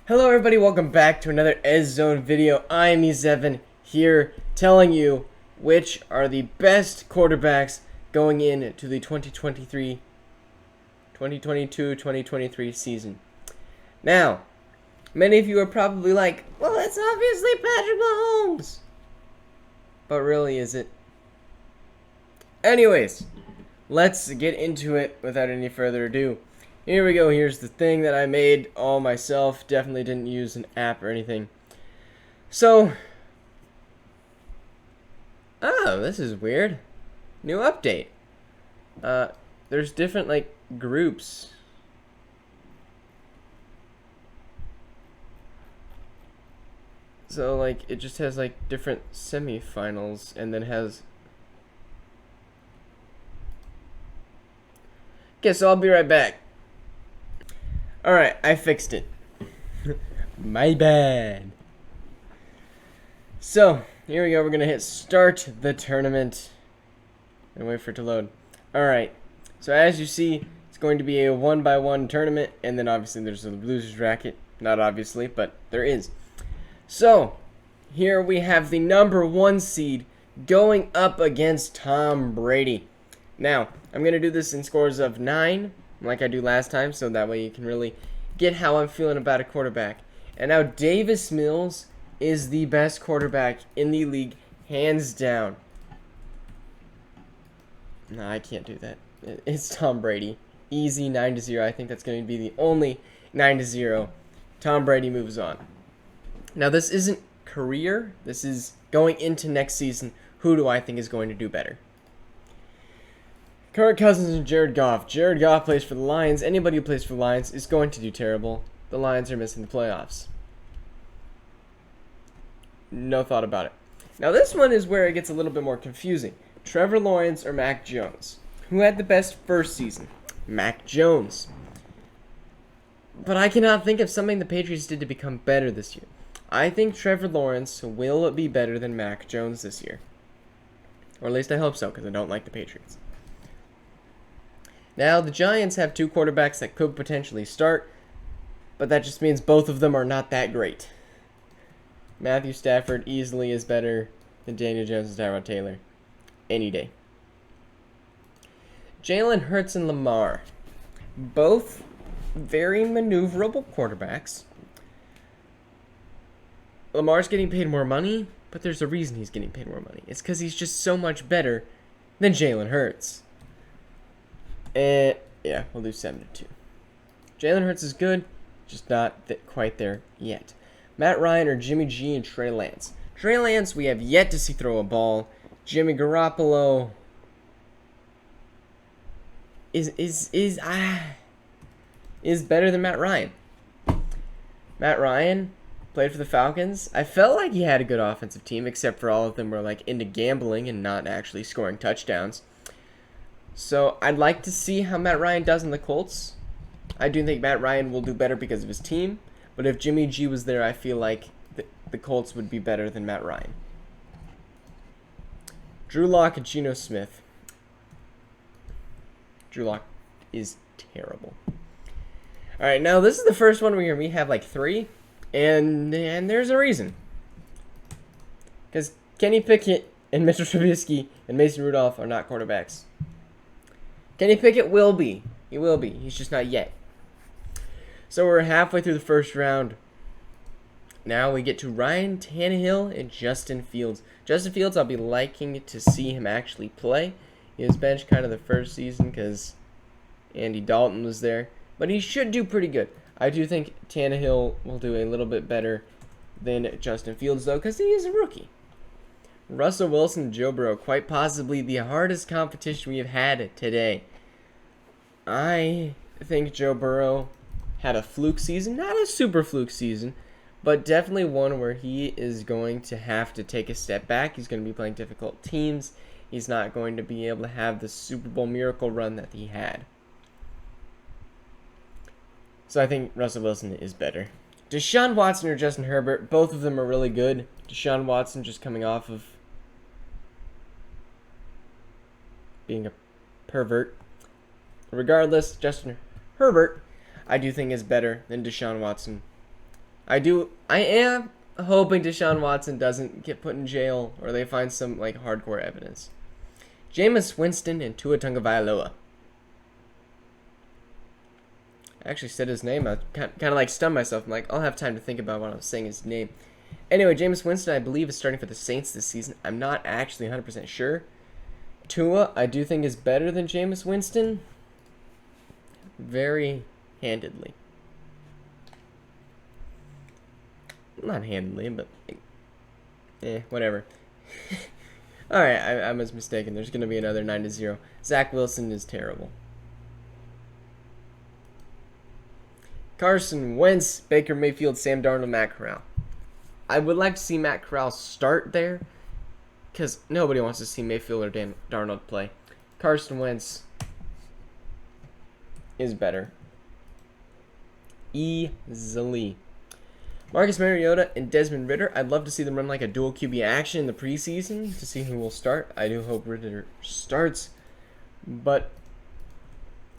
Hello everybody, welcome back to another Ez Zone video. I'm E7 here telling you which are the best quarterbacks going into the 2022-2023 season. Now, many of you are probably like, well, it's obviously Patrick Mahomes. But really, is it? Anyways, let's get into it without any further ado. Here we go. Here's the thing that I made all myself. Definitely didn't use an app or anything. So, oh, this is weird. New update. There's different groups. So it just has different semifinals and then has. Okay, so I'll be right back. Alright, I fixed it. My bad. So, here we go. We're going to hit start the tournament. And wait for it to load. Alright, so as you see, it's going to be a 1-by-1 tournament. And then obviously there's a loser's bracket. Not obviously, but there is. So, here we have the number 1 seed going up against Tom Brady. Now, I'm going to do this in scores of 9. Like I do last time, so that way you can really get how I'm feeling about a quarterback. And now Davis Mills is the best quarterback in the league, hands down. No, I can't do that. It's Tom Brady. Easy 9-0. I think that's going to be the only 9-0. Tom Brady moves on. Now this isn't career. This is going into next season. Who do I think is going to do better? Kirk Cousins and Jared Goff. Jared Goff plays for the Lions. Anybody who plays for the Lions is going to do terrible. The Lions are missing the playoffs. No thought about it. Now this one is where it gets a little bit more confusing. Trevor Lawrence or Mac Jones? Who had the best first season? Mac Jones. But I cannot think of something the Patriots did to become better this year. I think Trevor Lawrence will be better than Mac Jones this year. Or at least I hope so, because I don't like the Patriots. Now, the Giants have 2 quarterbacks that could potentially start, but that just means both of them are not that great. Matthew Stafford easily is better than Daniel Jones and Tyrod Taylor. Any day. Jalen Hurts and Lamar. Both very maneuverable quarterbacks. Lamar's getting paid more money, but there's a reason he's getting paid more money. It's because he's just so much better than Jalen Hurts. And yeah, we'll do 7-2. Jalen Hurts is good, just not quite there yet. Matt Ryan or Jimmy G and Trey Lance. Trey Lance, we have yet to see throw a ball. Jimmy Garoppolo is better than Matt Ryan. Matt Ryan played for the Falcons. I felt like he had a good offensive team, except for all of them were into gambling and not actually scoring touchdowns. So I'd like to see how Matt Ryan does in the Colts. I do think Matt Ryan will do better because of his team. But if Jimmy G was there, I feel like the Colts would be better than Matt Ryan. Drew Lock and Geno Smith. Drew Lock is terrible. Alright, now this is the first one where we have 3. And there's a reason. Because Kenny Pickett and Mitchell Trubisky and Mason Rudolph are not quarterbacks. Kenny Pickett will be. He will be. He's just not yet. So we're halfway through the first round. Now we get to Ryan Tannehill and Justin Fields. Justin Fields, I'll be liking to see him actually play. He was benched kind of the first season because Andy Dalton was there. But he should do pretty good. I do think Tannehill will do a little bit better than Justin Fields, though, because he is a rookie. Russell Wilson and Joe Burrow, quite possibly the hardest competition we have had today. I think Joe Burrow had a fluke season, not a super fluke season, but definitely one where he is going to have to take a step back. He's going to be playing difficult teams. He's not going to be able to have the Super Bowl miracle run that he had. So I think Russell Wilson is better. Deshaun Watson or Justin Herbert, both of them are really good. Deshaun Watson just coming off of being a pervert. Regardless, Justin Herbert, I do think is better than Deshaun Watson. I am hoping Deshaun Watson doesn't get put in jail or they find some like hardcore evidence. Jameis Winston and Tua Tagovailoa. I actually said his name. I kind of like stunned myself. I'm like, I'll have time to think about when I was saying his name. Anyway, Jameis Winston, I believe, is starting for the Saints this season. I'm not actually 100% sure. Tua, I do think, is better than Jameis Winston. Very handedly. Not handedly, but whatever. Alright, I was mistaken. There's going to be another 9-0. Zach Wilson is terrible. Carson Wentz, Baker Mayfield, Sam Darnold, Matt Corral. I would like to see Matt Corral start there because nobody wants to see Mayfield or Darnold play. Carson Wentz is better. Easily. Marcus Mariota and Desmond Ridder. I'd love to see them run like a dual QB action in the preseason to see who will start. I do hope Ridder starts. But,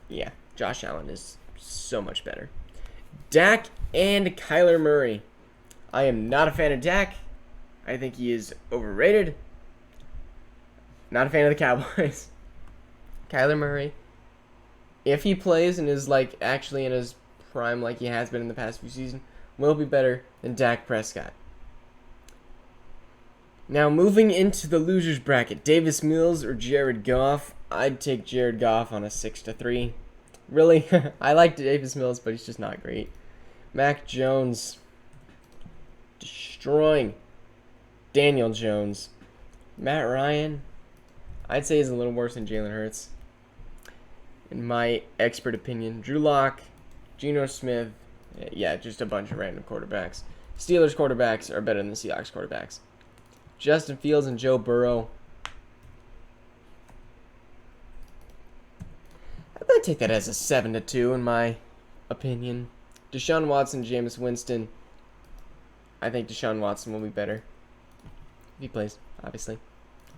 yeah, Josh Allen is so much better. Dak and Kyler Murray. I am not a fan of Dak. I think he is overrated. Not a fan of the Cowboys. Kyler Murray, if he plays and is like actually in his prime like he has been in the past few seasons, will be better than Dak Prescott. Now moving into the losers bracket, Davis Mills or Jared Goff. I'd take Jared Goff on a 6-3. Really, I like Davis Mills, but he's just not great. Mac Jones destroying Daniel Jones. Matt Ryan, I'd say is a little worse than Jalen Hurts. In my expert opinion, Drew Lock, Geno Smith, yeah, just a bunch of random quarterbacks. Steelers quarterbacks are better than the Seahawks quarterbacks. Justin Fields and Joe Burrow. I'd take that as a 7-2 in my opinion. Deshaun Watson, Jameis Winston. I think Deshaun Watson will be better. If he plays, obviously.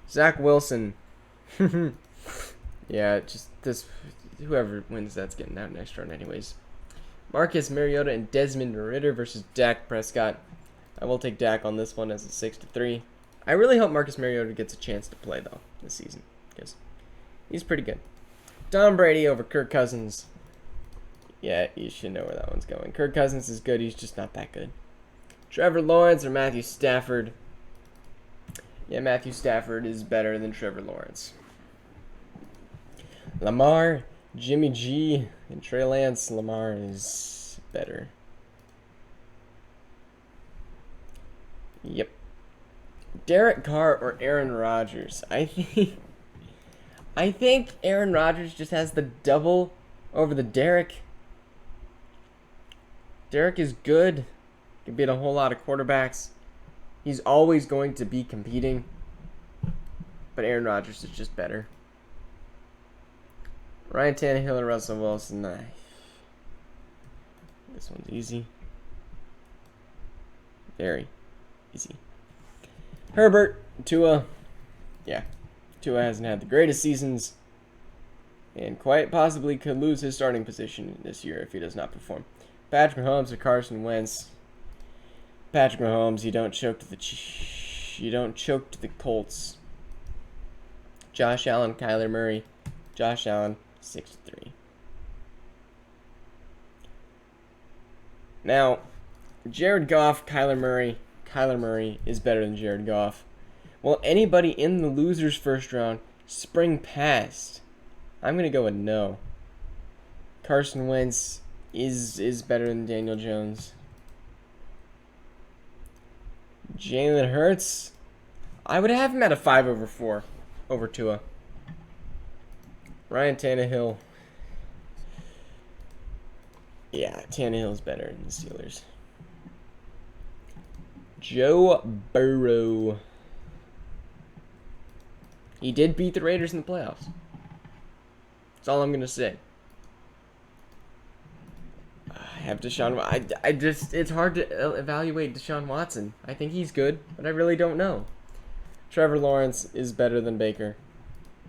Zach Wilson. Yeah, just this. Whoever wins that's getting out next round anyways. Marcus Mariota and Desmond Ridder versus Dak Prescott. I will take Dak on this one as a 6-3. I really hope Marcus Mariota gets a chance to play though this season because he's pretty good. Tom Brady over Kirk Cousins. Yeah, you should know where that one's going. Kirk Cousins is good. He's just not that good. Trevor Lawrence or Matthew Stafford. Yeah, Matthew Stafford is better than Trevor Lawrence. Lamar, Jimmy G, and Trey Lance. Lamar is better. Yep. Derek Carr or Aaron Rodgers. I think Aaron Rodgers just has the double over the Derek. Derek is good. Can beat a whole lot of quarterbacks. He's always going to be competing. But Aaron Rodgers is just better. Ryan Tannehill and Russell Wilson. This one's easy. Very easy. Herbert, Tua. Yeah. Tua hasn't had the greatest seasons. And quite possibly could lose his starting position this year if he does not perform. Patrick Mahomes or Carson Wentz. Patrick Mahomes, you don't choke to the Colts. Josh Allen, Kyler Murray. Josh Allen, 6-3. Now, Jared Goff, Kyler Murray. Kyler Murray is better than Jared Goff. Will anybody in the losers first round spring past? I'm going to go with no. Carson Wentz is better than Daniel Jones. Jalen Hurts, I would have him at a 5/4 over Tua. Ryan Tannehill. Yeah, Tannehill's better than the Steelers. Joe Burrow. He did beat the Raiders in the playoffs. That's all I'm going to say. I have Deshaun. I just, it's hard to evaluate Deshaun Watson. I think he's good, but I really don't know. Trevor Lawrence is better than Baker.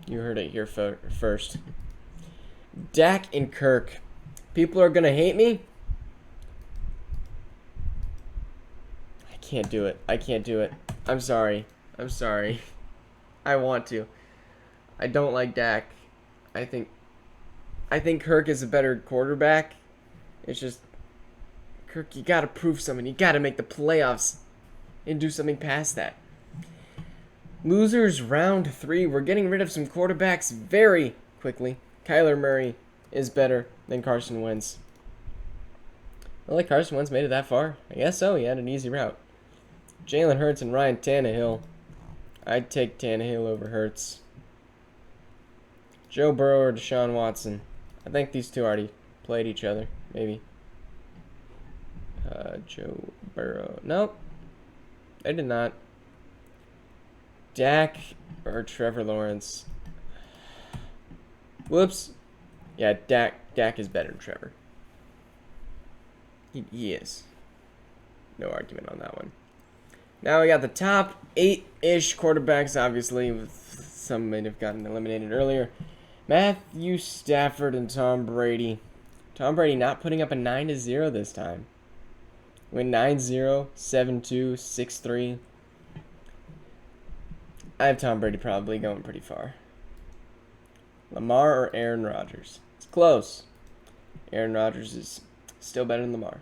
You heard it here first. Dak and Kirk. People are going to hate me. can't do it. I can't do it. I'm sorry. I'm sorry. I want to. I don't like Dak. I think Kirk is a better quarterback. It's just, Kirk, you gotta prove something. You gotta make the playoffs and do something past that. Losers round 3. We're getting rid of some quarterbacks very quickly. Kyler Murray is better than Carson Wentz. Well, like Carson Wentz made it that far. I guess so. He had an easy route. Jalen Hurts and Ryan Tannehill. I'd take Tannehill over Hurts. Joe Burrow or Deshaun Watson. I think these two already played each other. Maybe. Joe Burrow. Nope. They did not. Dak or Trevor Lawrence. Whoops. Yeah, Dak is better than Trevor. He is. No argument on that one. Now we got the top 8-ish quarterbacks, obviously, with some might have gotten eliminated earlier. Matthew Stafford and Tom Brady. Tom Brady not putting up a 9-0 this time. Win 9-0, 7-2, 6-3. I have Tom Brady probably going pretty far. Lamar or Aaron Rodgers? It's close. Aaron Rodgers is still better than Lamar.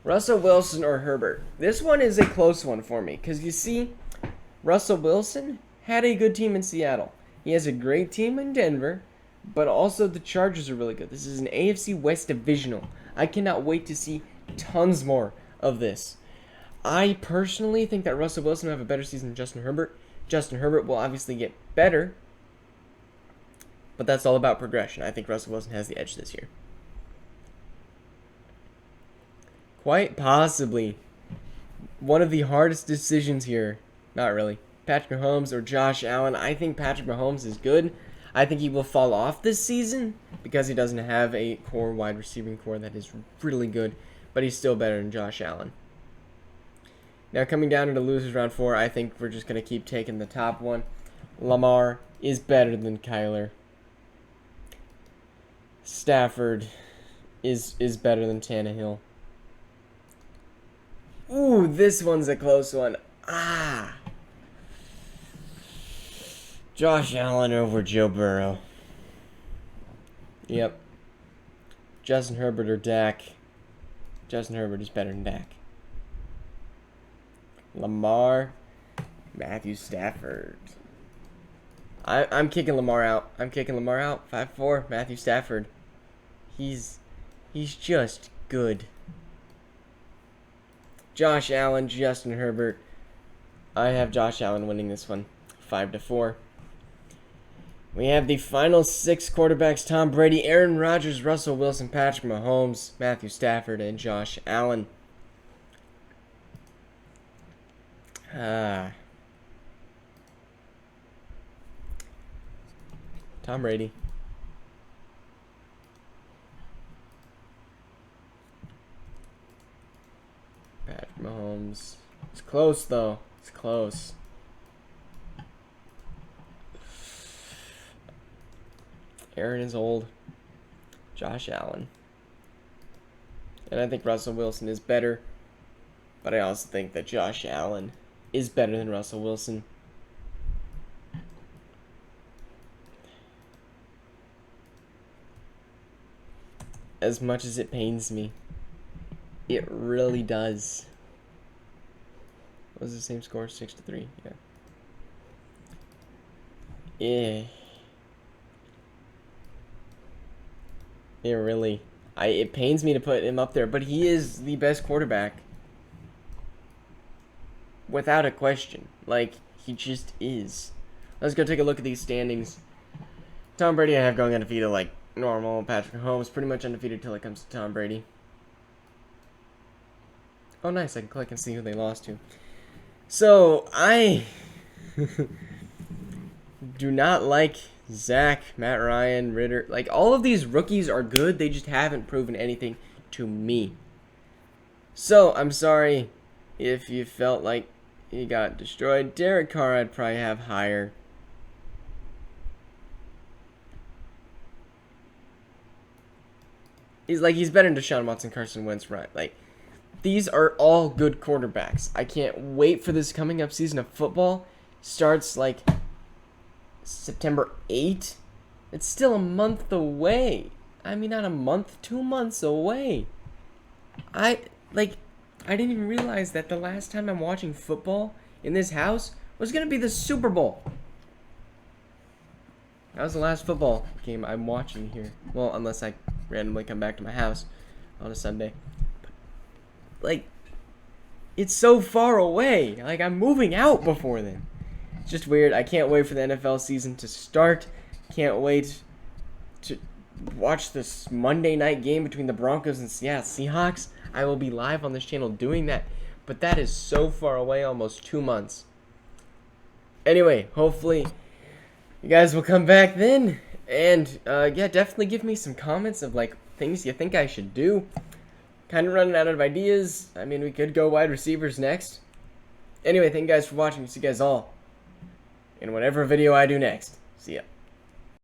Russell Wilson or Herbert? This one is a close one for me because you see, Russell Wilson had a good team in Seattle. He has a great team in Denver, but also the Chargers are really good. This is an AFC West divisional. I cannot wait to see tons more of this. I personally think that Russell Wilson will have a better season than Justin Herbert. Justin Herbert will obviously get better, but that's all about progression. I think Russell Wilson has the edge this year. Quite possibly one of the hardest decisions here. Not really. Patrick Mahomes or Josh Allen. I think Patrick Mahomes is good. I think he will fall off this season because he doesn't have a core wide receiving core that is really good, but he's still better than Josh Allen. Now coming down into losers round 4, I think we're just going to keep taking the top one. Lamar is better than Kyler. Stafford is better than Tannehill. Ooh, this one's a close one. Josh Allen over Joe Burrow. Yep. Justin Herbert or Dak. Justin Herbert is better than Dak. Lamar, Matthew Stafford. I'm kicking Lamar out. 5-4, Matthew Stafford. He's just good. Josh Allen, Justin Herbert. I have Josh Allen winning this one, 5-4. We have the final 6 quarterbacks: Tom Brady, Aaron Rodgers, Russell Wilson, Patrick Mahomes, Matthew Stafford, and Josh Allen. Tom Brady. Patrick Mahomes. It's close, though. It's close. Aaron is old. Josh Allen. And I think Russell Wilson is better. But I also think that Josh Allen is better than Russell Wilson. As much as it pains me, it really does. What was the same score? 6-3. Yeah. Yeah. It really. It pains me to put him up there, but he is the best quarterback. Without a question. Like, he just is. Let's go take a look at these standings. Tom Brady I have going undefeated like normal. Patrick Mahomes pretty much undefeated till it comes to Tom Brady. Oh, nice. I can click and see who they lost to. So, I do not like Zach, Matt Ryan, Ritter. Like, all of these rookies are good. They just haven't proven anything to me. So, I'm sorry if you felt like he got destroyed. Derek Carr I'd probably have higher. He's better than Deshaun Watson, Carson Wentz, right? Like, these are all good quarterbacks. I can't wait for this coming up season of football. Starts like September 8th. It's still a month away. I mean, not a month, 2 months away. I didn't even realize that the last time I'm watching football in this house was going to be the Super Bowl. That was the last football game I'm watching here. Well, unless I randomly come back to my house on a Sunday. Like, it's so far away. Like, I'm moving out before then. It's just weird. I can't wait for the NFL season to start. Can't wait to watch this Monday night game between the Broncos and Seattle Seahawks. I will be live on this channel doing that. But that is so far away, almost 2 months. Anyway, hopefully you guys will come back then. And, yeah, definitely give me some comments of, like, things you think I should do. Kind of running out of ideas. I mean, we could go wide receivers next. Anyway, thank you guys for watching. See you guys all in whatever video I do next. See ya.